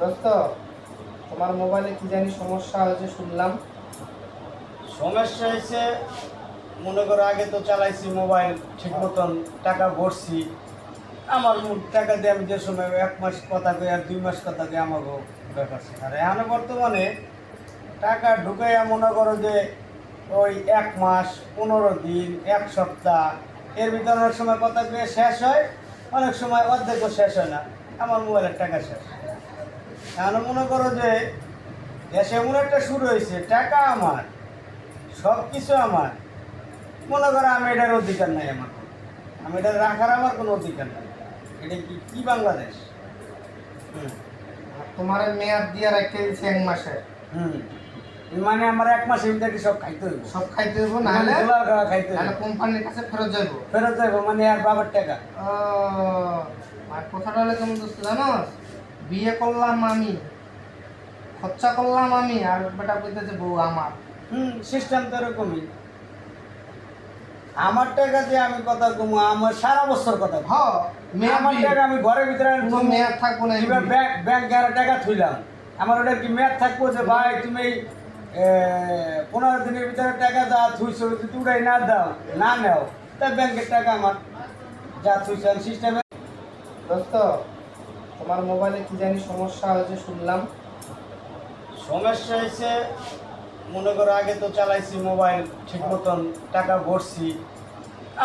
দোস্ত, তোমার মোবাইলে কি জানি সমস্যা হয়েছে শুনলাম। সমস্যা হয়েছে। মনে করো আগে তো চালাইছি মোবাইল ঠিক মতন, টাকা ভরছি। আমার টাকা দিয়ে আমি যে সময় 1 মাস কথা কই আর 2 মাস কথা কই আমাকে ব্যাপার আছে। আর এখন বর্তমানে টাকা ঢুকাইয়া মনে করো যে ওই 1 মাস, 15 দিন, 1 সপ্তাহ এর ভিতরে অনেক সময় কথা কয়ে শেষ হয়, অনেক সময় অর্ধেকও শেষ হয় না। আমার মোবাইলের টাকা শেষ। এখন মনে করো যে দেশে এমন একটা শুরু হয়েছে, টাকা আমার, সব কিছু আমার। মনে করো আমি এটার অধিকার নাই, আমার আমি এটা রাখার আমার কোনো অধিকার নাই। এটা কি কি বাংলাদেশ? হুম আর তোমার মেয়াদ দিয়ে রেখে দিয়েছে 1 মাসে। হুম মানে আমার 1 মাসের ভিতরে সব খাইতে হইব, সব খাইতে হইব, নাহলে দোলার খাওয়া খাইতে হইব, নাহলে কোম্পানির কাছে ফেরত যাইব। ফেরত যাইব মানে আর বাবার টাকা। ও, আর কথাটা হলে কেমন দোস্ত জানো, বিয়ে করলাম আমি, খরচা করলাম আমি, আর বেটা কইতেছে বউ আমার। সিস্টেম তো এরকমই। আমার টাকা দিয়ে আমি কথা কমু, আমার সারা বছর কথা কমু। হ, আমার টাকা আমি ঘরের ভিতরে কোনো মেয়াদ থাকবো না। ব্যাংক 11 টাকা থইলাম, আমার ওটার কি মেয়াদ থাকবো যে ভাই তুমি 15 দিনের ভিতরে টাকা যা থুইছো যদি উড়াই না দাও, না নেও, তা ব্যাংকের টাকা আমার যা থুইছো সিস্টেমে। দোস্ত, তোমার মোবাইলে কি জানি সমস্যা হয়েছে শুনলাম। সমস্যা হয়েছে। মনে করো আগে তো চালাইছি মোবাইল ঠিক মতন, টাকা ভরছি।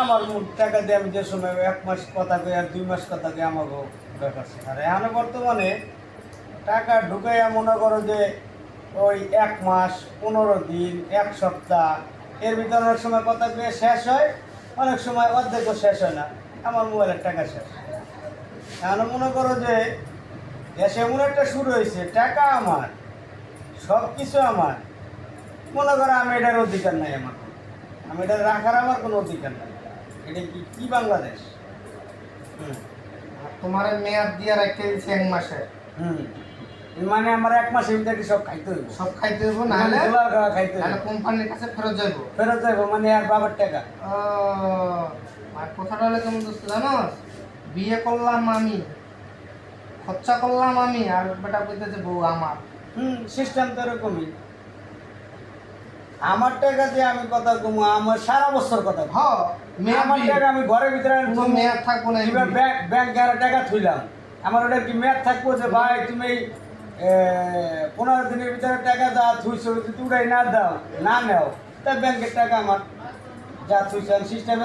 আমার টাকা দিয়ে আমি যে সময় 1 মাস কথা কই আর 2 মাস কথা কই আমাকে ব্যাপার আছে। আর এখন বর্তমানে টাকা ঢুকাইয়া মনে করো যে ওই 1 মাস, 15 দিন, 1 সপ্তাহ এর ভিতরে অনেক সময় কথা কয়ে শেষ হয়, অনেক সময় অর্ধেকও শেষ হয় না। আমার মোবাইলের টাকা শেষ। এখন মনে করো যে দেশে এমন একটা শুরু হয়েছে, টাকা আমার, সব কিছু আমার। মনে করো আমি এটার অধিকার নাই, আমার আমি এটা রাখার আমার কোনো অধিকার নাই। এটা কি কি বাংলাদেশ? হুম আর তোমার মেয়াদ দিয়ে রেখে দিয়েছে 1 মাসে। হুম মানে আমার 1 মাসের ভিতরে সব খাইতে হইব, সব খাইতে হইব, নাহলে দোলার খাওয়া খাইতে হইব, নাহলে কোম্পানির কাছে ফেরত যাইব। ফেরত যাইব মানে আর বাবার টাকা। ও, আর কথাটা হলে কেমন দোস্ত জানো, বিয়ে করলাম আমি, খরচা করলাম আমি, আর বেটা কইতেছে বউ আমার। সিস্টেম তো এরকমই। আমার টাকা দিয়ে আমি কথা কমু, আমার সারা বছর কথা কমু। হ, আমার টাকা আমি ঘরের ভিতরে কোনো মেয়াদ থাকবো না। ব্যাংক 11 টাকা থইলাম, আমার ওটার কি মেয়াদ থাকবো যে ভাই তুমি 15 দিনের ভিতরে টাকা যা থুইছো যদি উড়াই না দাও, না নেও, তা ব্যাংকের টাকা আমার যা থুইছো সিস্টেমে।